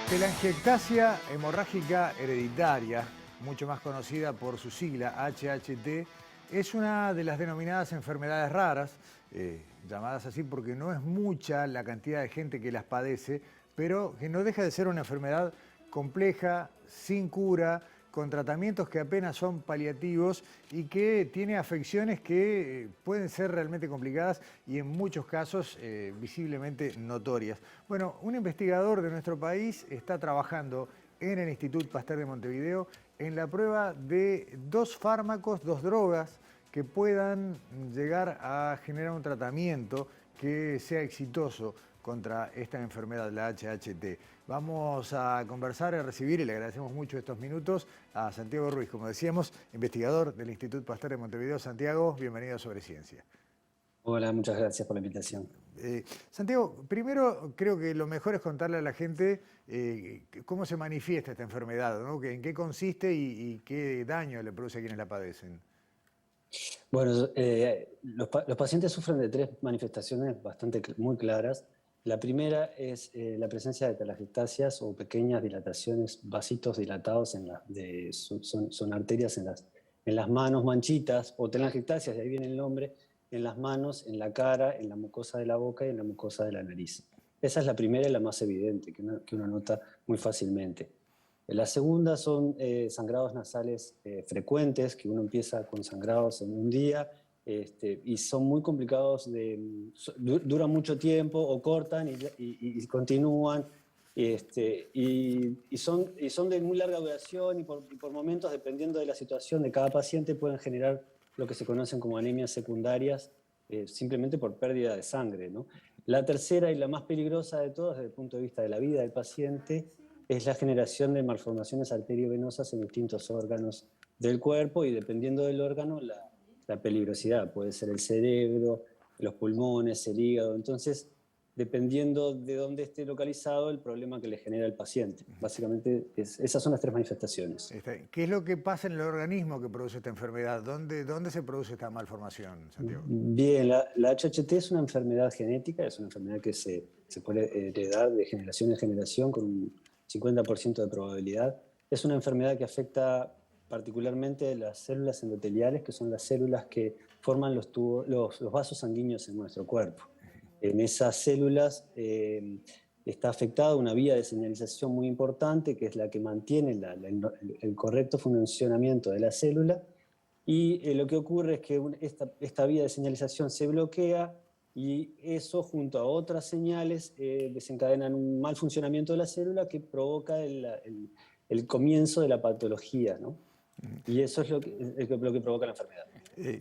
Telangiectasia hemorrágica hereditaria, mucho más conocida por su sigla HHT, es una de las denominadas enfermedades raras, llamadas así porque no es mucha la cantidad de gente que las padece, pero que no deja de ser una enfermedad compleja, sin cura, con tratamientos que apenas son paliativos y que tiene afecciones que pueden ser realmente complicadas y en muchos casos visiblemente notorias. Bueno, un investigador de nuestro país está trabajando en el Instituto Pasteur de Montevideo en la prueba de dos fármacos, dos drogas que puedan llegar a generar un tratamiento que sea exitoso contra esta enfermedad, la HHT. Vamos a conversar, a recibir, y le agradecemos mucho estos minutos, a Santiago Ruiz, como decíamos, investigador del Instituto Pasteur de Montevideo. Santiago, bienvenido a Sobre Ciencia. Hola, muchas gracias por la invitación. Santiago, primero creo que lo mejor es contarle a la gente cómo se manifiesta esta enfermedad, ¿no? En qué consiste y qué daño le produce a quienes la padecen. Bueno, los pacientes sufren de tres manifestaciones muy claras. La primera es la presencia de telangiectasias o pequeñas dilataciones, vasitos dilatados, son arterias en las manos, manchitas, o telangiectasias, de ahí viene el nombre, en las manos, en la cara, en la mucosa de la boca y en la mucosa de la nariz. Esa es la primera y la más evidente, que uno nota muy fácilmente. La segunda son sangrados nasales frecuentes, que uno empieza con sangrados en un día y son muy complicados, duran mucho tiempo o cortan y continúan. Son de muy larga duración y por momentos, dependiendo de la situación de cada paciente, pueden generar lo que se conocen como anemias secundarias, simplemente por pérdida de sangre, ¿no? La tercera y la más peligrosa de todas, desde el punto de vista de la vida del paciente, es la generación de malformaciones arteriovenosas en distintos órganos del cuerpo y dependiendo del órgano, la peligrosidad. Puede ser el cerebro, los pulmones, el hígado. Entonces, dependiendo de dónde esté localizado, el problema que le genera al paciente. Básicamente, esas son las tres manifestaciones. ¿Qué es lo que pasa en el organismo que produce esta enfermedad? ¿Dónde se produce esta malformación, Santiago? Bien, la HHT es una enfermedad genética, es una enfermedad que se puede heredar de generación en generación con un 50% de probabilidad. Es una enfermedad que afecta particularmente las células endoteliales, que son las células que forman los vasos sanguíneos en nuestro cuerpo. En esas células está afectada una vía de señalización muy importante, que es la que mantiene el correcto funcionamiento de la célula. Y lo que ocurre es que esta vía de señalización se bloquea y eso, junto a otras señales, desencadenan un mal funcionamiento de la célula que provoca el comienzo de la patología, ¿no? Y eso es lo que provoca la enfermedad.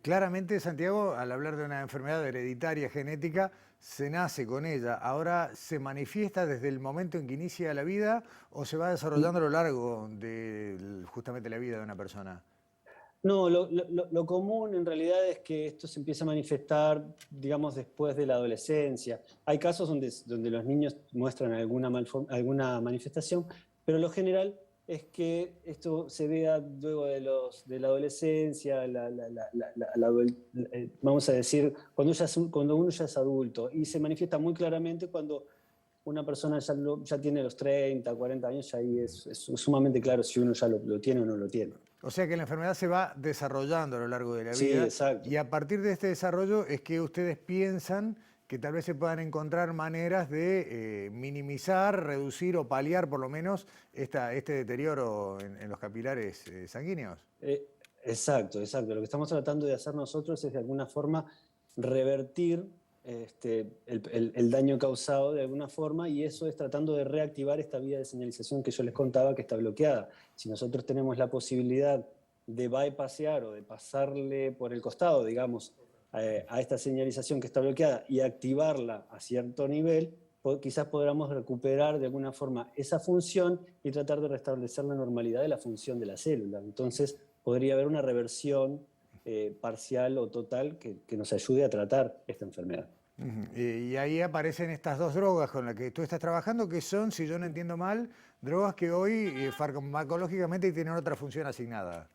Claramente, Santiago, al hablar de una enfermedad hereditaria genética, se nace con ella. Ahora, ¿se manifiesta desde el momento en que inicia la vida o se va desarrollando a lo largo de justamente la vida de una persona? No, lo común en realidad es que esto se empieza a manifestar, digamos, después de la adolescencia. Hay casos donde los niños muestran alguna manifestación, pero lo general es que esto se vea luego de la adolescencia, vamos a decir, cuando uno ya es adulto, y se manifiesta muy claramente cuando una persona ya tiene los 30, 40 años, ya ahí es sumamente claro si uno ya lo tiene o no lo tiene. O sea que la enfermedad se va desarrollando a lo largo de la Sí, vida exacto. y a partir de este desarrollo es que ustedes piensan que tal vez se puedan encontrar maneras de minimizar, reducir o paliar por lo menos este deterioro en los capilares sanguíneos. Eh, exacto. Lo que estamos tratando de hacer nosotros es de alguna forma revertir el daño causado de alguna forma, y eso es tratando de reactivar esta vía de señalización que yo les contaba que está bloqueada. Si nosotros tenemos la posibilidad de bypassear o de pasarle por el costado, digamos, a esta señalización que está bloqueada y activarla a cierto nivel, quizás podamos recuperar de alguna forma esa función y tratar de restablecer la normalidad de la función de la célula. Entonces, podría haber una reversión parcial o total que nos ayude a tratar esta enfermedad. Y ahí aparecen estas dos drogas con las que tú estás trabajando, que son, si yo no entiendo mal, drogas que hoy farmacológicamente tienen otra función asignada.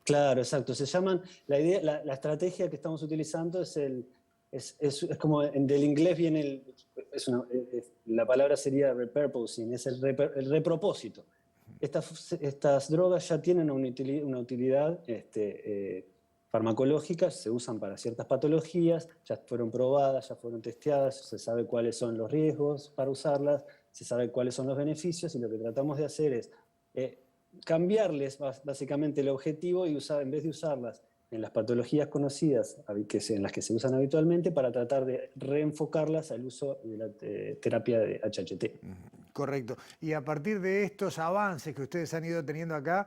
Claro, exacto. Se llaman, la estrategia que estamos utilizando es es como del inglés viene la palabra sería repurposing, es el repropósito. Estas drogas ya tienen una utilidad farmacológica, se usan para ciertas patologías, ya fueron probadas, ya fueron testeadas, se sabe cuáles son los riesgos para usarlas, se sabe cuáles son los beneficios, y lo que tratamos de hacer es cambiarles básicamente el objetivo y en vez de usarlas en las patologías conocidas en las que se usan habitualmente, para tratar de reenfocarlas al uso de la terapia de HHT. Correcto. Y a partir de estos avances que ustedes han ido teniendo acá,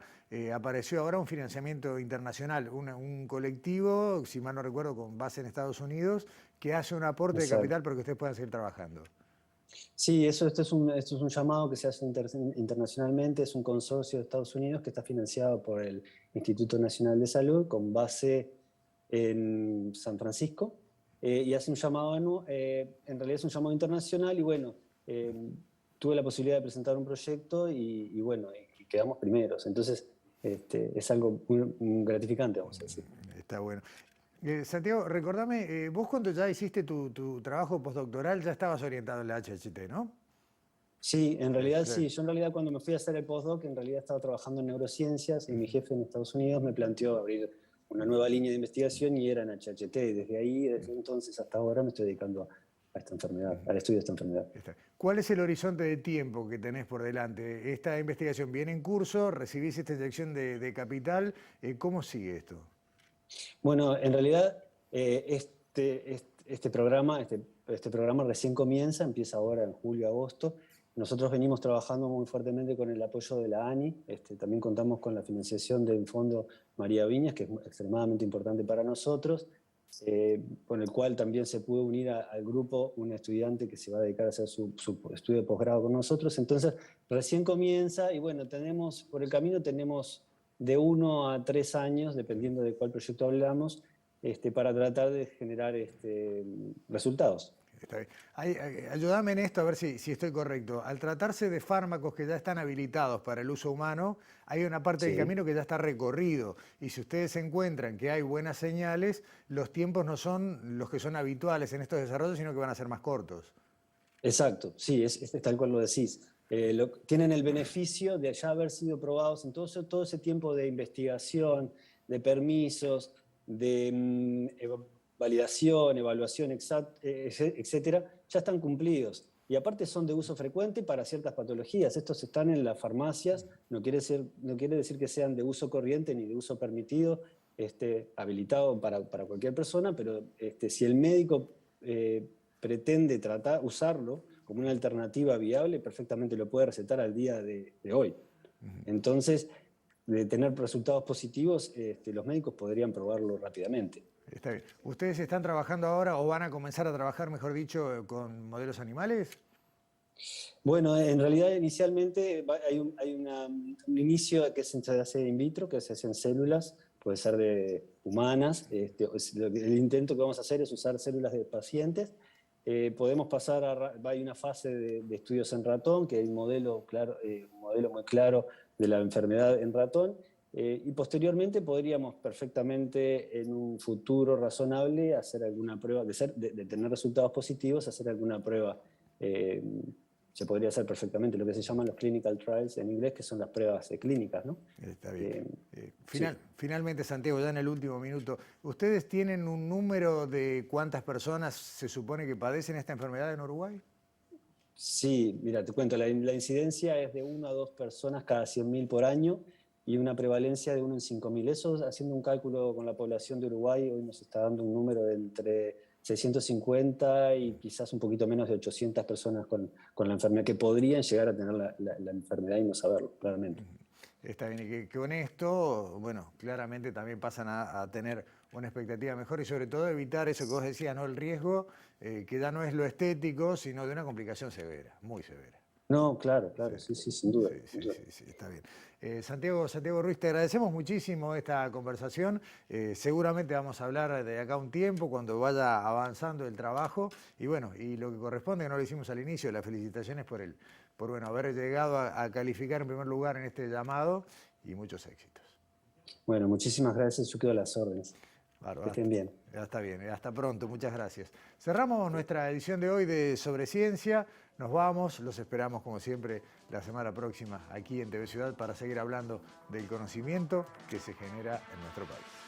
apareció ahora un financiamiento internacional, un colectivo, si mal no recuerdo, con base en Estados Unidos, que hace un aporte de capital para que ustedes puedan seguir trabajando. Sí, esto es un llamado que se hace internacionalmente, es un consorcio de Estados Unidos que está financiado por el Instituto Nacional de Salud con base en San Francisco, y hace un llamado, en realidad es un llamado internacional, y bueno, tuve la posibilidad de presentar un proyecto y bueno, y quedamos primeros, entonces es algo muy gratificante, vamos a decir. Está bueno. Santiago, recordame, vos cuando ya hiciste tu trabajo postdoctoral ya estabas orientado en la HHT, ¿no? Sí, en realidad sí. Yo en realidad cuando me fui a hacer el postdoc, en realidad estaba trabajando en neurociencias, y mi jefe en Estados Unidos me planteó abrir una nueva línea de investigación y era en HHT. Y desde ahí, desde entonces hasta ahora, me estoy dedicando a esta enfermedad, al estudio de esta enfermedad. ¿Cuál es el horizonte de tiempo que tenés por delante? Esta investigación viene en curso, recibís esta inyección de capital, ¿cómo sigue esto? Bueno, en realidad este programa recién empieza ahora en julio, agosto. Nosotros venimos trabajando muy fuertemente con el apoyo de la ANI, también contamos con la financiación del Fondo María Viñas, que es extremadamente importante para nosotros, con el cual también se pudo unir al grupo un estudiante que se va a dedicar a hacer su estudio de posgrado con nosotros. Entonces, recién comienza, y bueno, por el camino tenemos de 1 a 3 años, dependiendo de cuál proyecto hablamos, para tratar de generar resultados. Está bien. Ayúdame en esto a ver si estoy correcto. Al tratarse de fármacos que ya están habilitados para el uso humano, hay una parte del camino que ya está recorrido. Y si ustedes encuentran que hay buenas señales, los tiempos no son los que son habituales en estos desarrollos, sino que van a ser más cortos. Exacto, sí, es tal cual lo decís. Tienen el beneficio de ya haber sido probados en todo ese tiempo de investigación, de permisos, de validación, evaluación, etcétera, ya están cumplidos. Y aparte son de uso frecuente para ciertas patologías. Estos están en las farmacias, no quiere decir que sean de uso corriente ni de uso permitido, habilitado para cualquier persona, pero si el médico pretende usarlo como una alternativa viable, perfectamente lo puede recetar al día de hoy. Entonces, de tener resultados positivos, los médicos podrían probarlo rápidamente. Está bien. ¿Ustedes están trabajando ahora o van a comenzar a trabajar, mejor dicho, con modelos animales? Bueno, en realidad inicialmente hay un inicio que se hace in vitro, que se hace en células, puede ser de humanas. El intento que vamos a hacer es usar células de pacientes. Podemos pasar hay una fase de estudios en ratón, que hay un modelo muy claro de la enfermedad en ratón, y posteriormente podríamos perfectamente en un futuro razonable hacer alguna prueba, de tener resultados positivos, hacer alguna prueba. Se podría hacer perfectamente lo que se llaman los clinical trials en inglés, que son las pruebas clínicas, ¿no? Está bien. Finalmente, Santiago, ya en el último minuto, ¿ustedes tienen un número de cuántas personas se supone que padecen esta enfermedad en Uruguay? Sí, mira, te cuento, la incidencia es de 1 a 2 personas cada 100.000 por año y una prevalencia de 1 en 5.000. Eso, haciendo un cálculo con la población de Uruguay, hoy nos está dando un número de entre 650 y quizás un poquito menos de 800 personas con la enfermedad, que podrían llegar a tener la enfermedad y no saberlo, claramente. Está bien, y que con esto, bueno, claramente también pasan a tener una expectativa mejor y sobre todo evitar eso que vos decías, ¿no? El riesgo, que ya no es lo estético, sino de una complicación severa, muy severa. No, claro, sí, sin duda. Sí, está bien. Santiago Ruiz, te agradecemos muchísimo esta conversación. Seguramente vamos a hablar de acá un tiempo, cuando vaya avanzando el trabajo. Y bueno, y lo que corresponde, que no lo hicimos al inicio, las felicitaciones por bueno, haber llegado a calificar en primer lugar en este llamado y muchos éxitos. Bueno, muchísimas gracias, yo quedo a las órdenes. Bárbaro. Que estén bien. Ya está bien, hasta pronto, muchas gracias. Cerramos nuestra edición de hoy de Sobre Ciencia. Nos vamos, los esperamos como siempre la semana próxima aquí en TV Ciudad para seguir hablando del conocimiento que se genera en nuestro país.